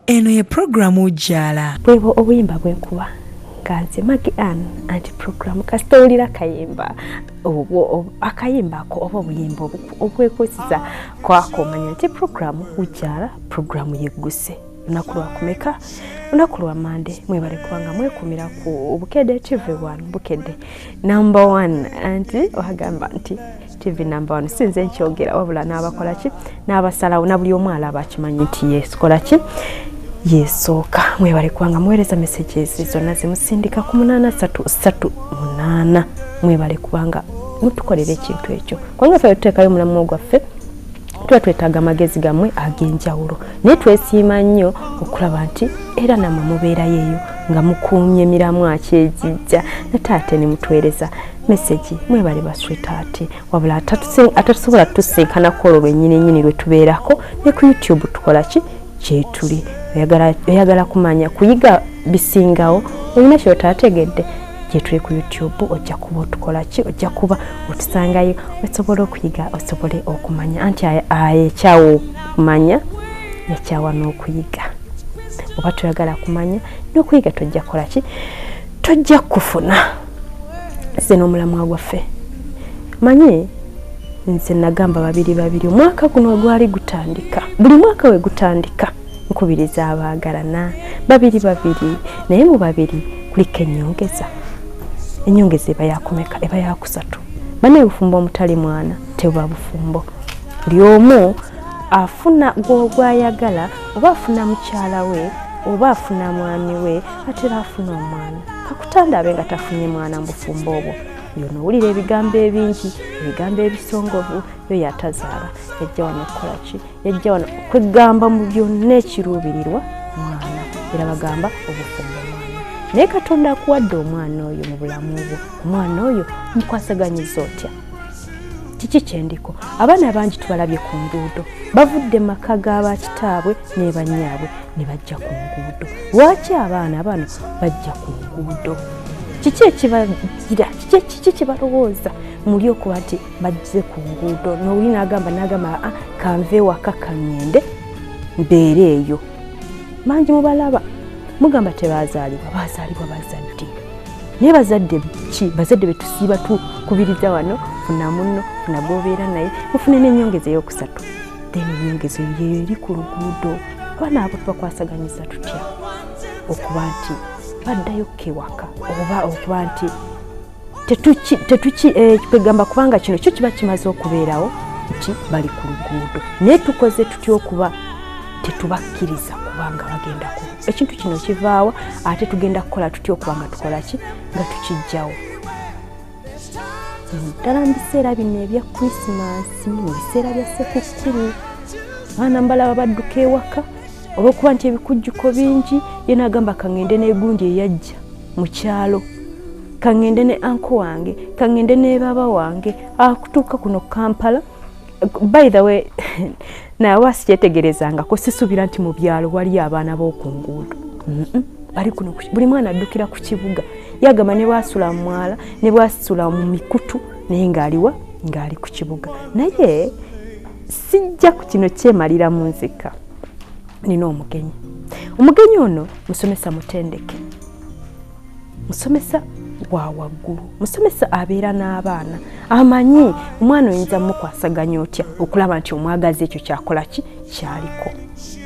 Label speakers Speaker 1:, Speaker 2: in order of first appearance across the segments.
Speaker 1: eno ye programu Ujala.
Speaker 2: Bwebo obuyimba bwenkuba kanze Magi Ann anti program kastolira kayimba obwo akayimba ko obo buyimba obwekozesa kwako manya nti programu Ujala programu yeguse nakulwa kumeka nakulwa mande mwebale kubanga mwekumira ku Bukedde TV1 Bukedde number 1 anti wagamba nti TV number 1 sinze nkyogera wabula n'abakola ki n'abasalawo na buli omwala abakimanyi nti yeskola ki yesoka mwebale kubanga mwereza messages zonna zimusindika ku 8338 mwebale kubanga mutukolera ekintu ekyo kwanga fe tutekayo mulamu gwaffe tuba twetaaga amagezi gamwe ag'enjawulo naye twesiima nnyo okulaba nti era namwe mubeera yeeyo nga mukuumye miramu akyejijja ne taate ne mutwereza message mwebale baswetaate wabula atatusobola tusenkanako olwo lwennyini lwe tubeerako ne ku YouTube tukola ki kyetuli oyagala kumanya kuyiga bisingawo olina kyotaategedde tuli ku YouTube ojja kuba otukola ki ojja kuba otusangayo osobola okuyiga osobole okumanya anti ayekyawo kumanya yakyawa n'okuyiga oba tuyagala kumanya n'okuyiga tojja kola ki tojja kufuna nze n'omulamwa gwaffe manye nze nagamba babiri omwaka guno gwali gutandika buli mwaka we gutandika nkubiriza abaagalana babiri naye mu babiri kuliko enyongeza eba yakomeka eba yakusatu bane bufumbo omutali mwana teba bufumbo buli omu afuna gwayagala oba afuna mukyala we oba afuna mwami we atera afuna omwana kakutanda abe nga tafunye mwana mu bufumbo obwo yono wulira ebigambo ebingi ebigambo ebisongovu yo yatazaala yajja wano okukola ki yajja wano kwegamba mu byonna ekiruubirirwa mwana era bagamba obufumbo naye Katonda akuwadde omwana oyo mu bulamu bwo omwana oyo mukwasaganyiza otya kiki kyendiko abaana bangi tubalabye ku nguudo bavudde maka g'abakitaabwe ne bannyaabwe ne bajja ku nguudo lwaki abaana bano bajja ku nguudo kiki ekibagira kiki kibalowooza muli okuba nti bajje ku nguudo n'oli n'agamba kanve waka kaŋŋende mbeera eyo mangi mubalaba mugamba tebazaalibwa bazaalibwa bazadde naye bazadde ki bazadde betusiiba tukubiriza wano funa munno funa gobeera naye mufune n'ennyongeza ey'okusatu then ennyongeza eyo eri ku luguudo abaana abo tubakwasaganyiza tutya okuba nti baddayo kewaka oba okuba nti tetuki kwegamba kubanga kino kyo kiba kimaze okubeerawo nti bali ku luguudo naye tukoze tutya okuba tetubakkiriza kubanga bagenda ku ekintu kino kivaawa ate tugenda kukola tutya okubanga tukola ki nga tukijjawo ddala mu biseera bino ebya Krismasi mu biseera bya Ssekukkulu abaana mbalaba badduka ewaka olw'okuba nti ebikujjuko bingi ye n'agamba kaŋŋende n'egundi eyajja mu kyalo kaŋŋende ne anko wange kaŋŋende ne baba wange akutuuka kuno Kampala by the way nawe sikyetegerezangako sisuubira nti mu byalo wali abaana b'oku nguudo bali kuno buli mwana addukira ku kibuga yagamba ne bwasula mu mwala ne bwasula mu mikutu naye ng'ali ku kibuga naye sijja ku kino kyemalira mu nzika nina omugenyi ono musomesa mutendeke musomesa wa waggulu musomesa abeera n'abaana amanyi omwana oyinza mukwasaganya otya okulaba nti omwagazi ekyo kyakola ki kyaliko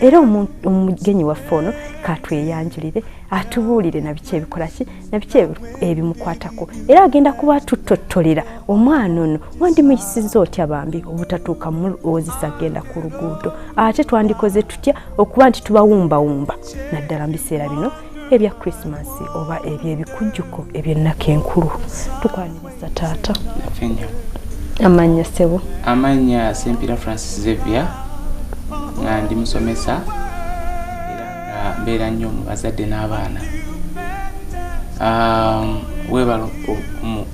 Speaker 2: era omugenyi waffe ono katweyanjulire atubuulire na biki ebikola ki na biki ebimukwatako era agenda kuba atutottolera omwana ono wandimuyisiza otya bambi obutatuuka mulowozesa agenda ku luguudo ate twandikoze tutya okuba nti tubawumbawumba naddala mu biseera bino ebya Christmas oba ebyebikujjuko eby'ennaku enkulu tukwaniriza taata amanya sebo
Speaker 3: amanya Sempira Francis Xavier nga ndi musomesa era mbeera nnyo mu bazadde n'abaana webala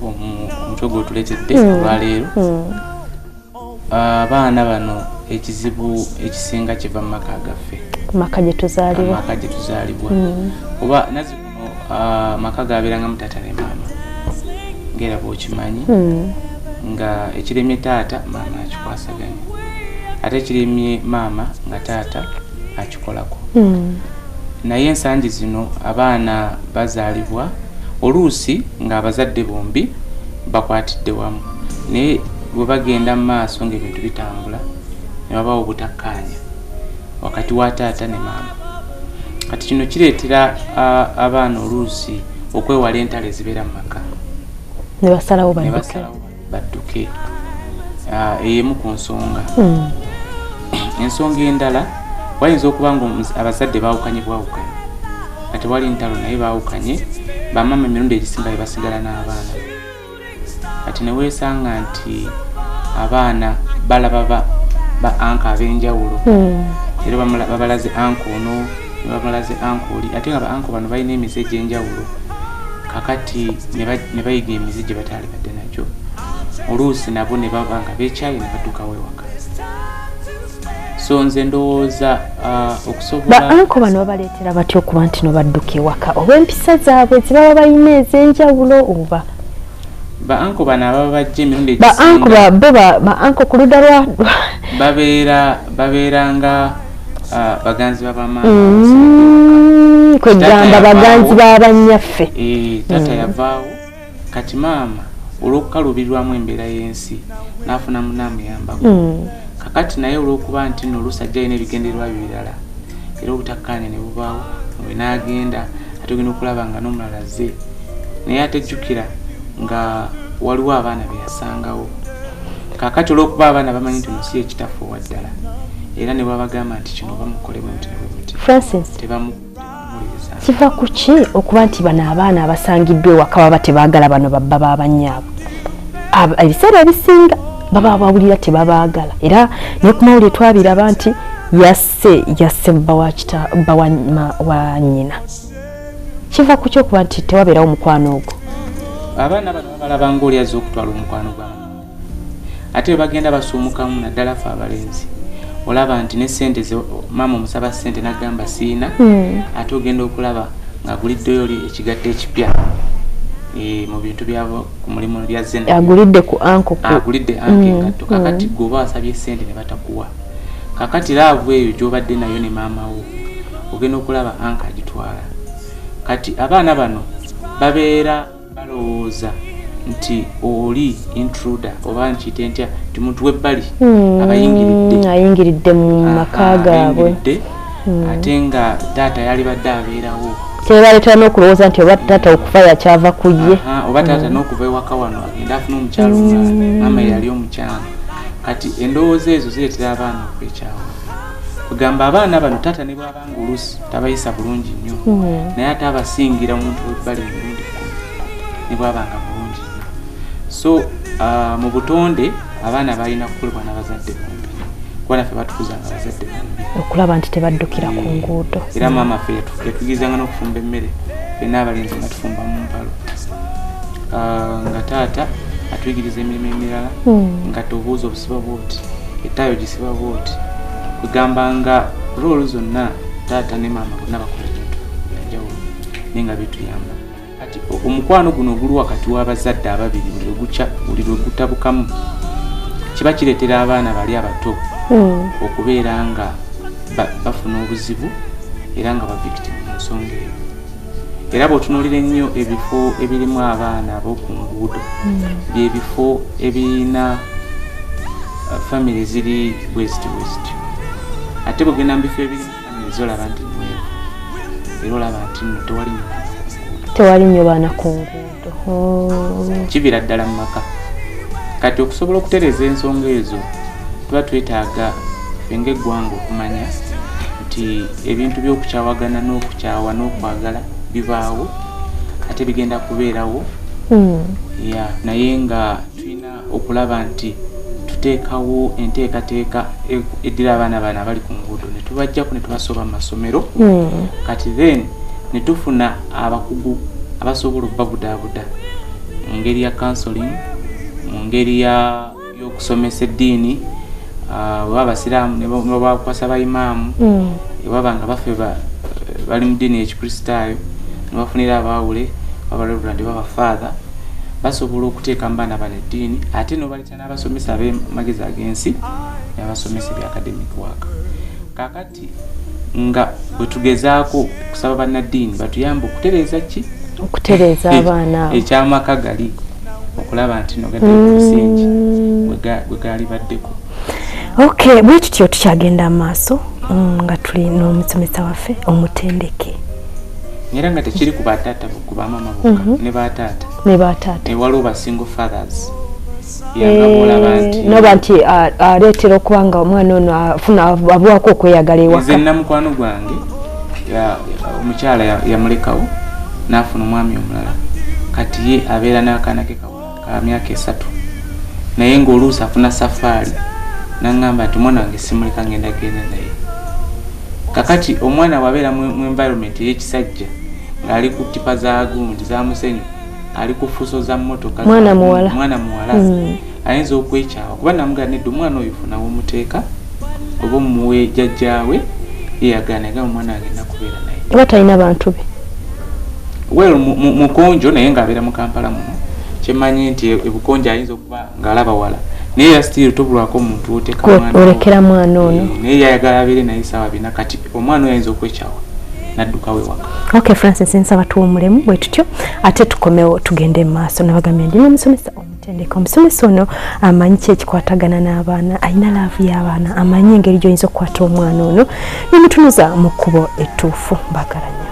Speaker 3: omutwe gwotuleetedde olwaleero abaana bano ekizibu ekisinga kiva mu maka gaffe
Speaker 2: maka gye tuzaalibwa
Speaker 3: oba nazi kuno maka gabeeranga mu taata ne maama ng'era bw'okimanyi nga ekiremye taata maama akikwasaganya ate ekiremye maama nga taata akikolako naye ensangi zino abaana bazaalibwa oluusi ng'abazadde bombi bakwatidde wamu, naye bwe bagenda mu maaso ng'ebintu bitambula ne wabawo obutakkaanya wakati wa taata ne maama. Kati kino kireetera abaana oluusi okwewala entalo ezibeera mu maka
Speaker 2: ne basalawo
Speaker 3: badduke. Eyemu ku nsonga. Ensonga endala wayinza okuba nga abazadde baawukanye bwawukanye, kati wali ntalo naye baawukanye, bamaama emirundi egisinga be basigala n'abaana. Kati ne weesanga nti abaana balaba ba anka ab'enjawulo, era babalaze anka ono ne babalaze anka oli, ate nga ba anka bano balina emize egy'enjawulo, kakati ne bayiga emize gye bataali badde nagyo. Oluusi nabo ne baba nga beekyaye ne baddukawo ewaka. So nze ndowooza okusobola
Speaker 2: ba-anko bano babaleetera batya okuba nti no badduka ewaka, oba empisa zaabwe zibaba balina ez'enjawulo oba
Speaker 3: ba-anko bano ababa bajja emirundi
Speaker 2: ba-anko ku ludda lwa
Speaker 3: babeera nga baganzi b'abamaama
Speaker 2: kwegamba baganzi b'abanyaffe.
Speaker 3: Taata yavaawo, kati maama olw'okukaluubirirwamu embeera y'ensi n'afuna munaamuyambako. Kakati naye olw'okuba nti nno oluusi ajja alina ebigendererwa birala era obutakkaanya ne bubaawo, we n'agenda ate ogenda okulaba nga n'omulala azze, naye atejjukira nga waliwo abaana be yasangawo. Kakati olw'okuba abaana bamanyi nti musi ekitaffe owa ddala, era ne babagamba nti kino bamukolemu nti ne bwe muti
Speaker 2: Francis,
Speaker 3: tebamuwuliriza.
Speaker 2: kiva ku ki okuba nti bano abaana abasangiddwa ewaka baba tebaagala bano babba b'abanyaabwe? Ebiseera ebisinga baba bawulira tebabaagala, era ne ku mawulire twabiraba nti yasse bba wa nnyina. Kiva ku ki okuba nti tewabeerawo mukwano ogwo?
Speaker 3: Abaana bano babalaba ng'oli azze okutwala omukwano gwa maama, ate bwe bagenda basuumukamu naddala ffe abalenzi, olaba nti ne ssente maama omusaba ssente n'agamba siina, ate ogenda okulaba ng'aguliddeyo ekigatto ekipya mu bintu byabo ku mulimu bya zena,
Speaker 2: agulidde ku anko
Speaker 3: agulidde anke engatto. Kakati gwoba wasabye ssente ne batakuwa, kakati laavu eyo gy'obadde nayo ne maama wo ogenda okulaba anka agitwala. Kati abaana bano babeera balowooza nti oli intruder oba nkiyite ntya nti muntu w'ebbali
Speaker 2: ayingiridde mu maka gaabwe,
Speaker 3: ate nga taata yali badde abeerawo.
Speaker 2: Kyebaleetera n'okulowooza nti oba taata okufa yakyava ku ye,
Speaker 3: oba taata n'okuva ewaka wano agenda afuna omukyalo omulala, maama yali omukyala. Kati endowooza ezo zireetera abaana okwekyawa. Kugamba abaana bano taata ne bw'abanga oluusi tabayisa bulungi nnyo, naye ate abasingira omuntu w'ebbali emirundi 10 ne bw'abanga bulungi nnyo. So mu butonde abaana balina kukolebwa n'abazadde bombi, kuba naffe batukuzanga abazadde bombi
Speaker 2: okulaba nti tebaddukira ku nguudo.
Speaker 3: Era maama ffe yatuyigizanga n'okufumba emmere, ffenna abalenzi nga tufumba mu mpalo, nga taata atuyigiriza emirimu emirala, nga tobuuza obusiba bwoti, ettaayo gisiba bwoti. Kugamba nga roolu zonna taata ne maama bonna bakola bintu byanjawulo naye nga bituyamba. Kati omukwano guno oguli wakati w'abazadde ababiri buli lwe gutabukamu kiba kireetera abaana bali abato okubeera nga bafuna obuzibu era nga bavictimu mu nsonga eyo. Era bw'otunuulira ennyo ebifo ebirimu abaana ab'oku nguudo byebifo ebirina family ziri west, ate bw'ogenda mu bifo ebirimu family zolaba nti nwevu, era olaba nti
Speaker 2: tewali nnyo baana ku nguudo,
Speaker 3: kibira ddala mu maka. Kati okusobola okutereeza ensonga ezo tuba twetaaga ffe ng'eggwanga okumanya nti ebintu by'okukyawagana n'okukyawa n'okwagala bibaawo ate bigenda kubeerawo, naye nga tulina okulaba nti tuteekawo enteekateeka eddira abaana bano abali ku nguudo ne tubajjako ne tubasoba mu masomero, kati then ne tufuna abakugu abasobola okubabudaabuda mu ngeri ya counseling, mu ngeri y'okusomesa eddiini, oba abasiraamu ne bakwasa bayimaamu, ewaba nga baffe bali mu ddiini y'ekikristaayo ne bafunira abaawule babalabula ndi babafaatha, basobola okuteeka mu baana bano eddiini, ate n'obaleeta n'abasomesa ab'amagezi ag'ensi n'abasomesa eby'academic work. Kaakati nga bwe tugezaako kusaba bannaddiini batuyambe okutereeza ki
Speaker 2: okutereeza abaana
Speaker 3: ekyamaka gali okulaba nti nogadde omusingi bwe gaali baddeko.
Speaker 2: Okay, bwe tutyo tukyagenda maaso nga tuli n'omusomesa waffe omutendeke
Speaker 3: era nga tekiri ku bataata ku bamama bokka ne bataata waliwo ba single fathers yanga bolaba nti
Speaker 2: noba nti aleetera okubanga omwana ono afuna abwako okweyagala ewaka.
Speaker 3: Nze namukwano gwange omukyala yamulekawo n'afuna omwami omulala kati ye abeera n'akaana ke ka myaka 3 naye ng'oluusi afuna safaari n'aŋŋamba nti omwana wange simuleka ngenda genda naye. Kakati omwana wabeera mu environment ey'ekisajja ng'ali ku tipa za gundi za musenyu ali ku fuso za mmotoka
Speaker 2: mwana muwala
Speaker 3: ayinza okwekyawa kuba namuganidde omwana oyo funawo omuteeka oba omuwe jjajjaawe yeyagaana nga omwana agenda kubeera naye
Speaker 2: oba talina bantu be
Speaker 3: mukonjo naye ng'abeera mu Kampala muno kyemmanyi nti ebukonjo ayinza okuba ng'alaba wala naye yasitiiri tobulwako omuntu
Speaker 2: olekera mwana ono
Speaker 3: naye yayagala abeere naye ssaawa 4 kati omwana oyo ayinza okwekyawa naddukawo ewaka.
Speaker 2: Okay, Francis nsaba tuwumulemu bwe tutyo ate tukomewo tugende mu maaso. Nabagambye ndina omusomesa omutendeke. Omusomesa ono amanyi ki ekikwatagana n'abaana, alina laavu y'abaana, amanyi engeri gy'oyinza okukwata omwana ono n'omutunuza mu kkubo ettuufu. Mbagala nnyo.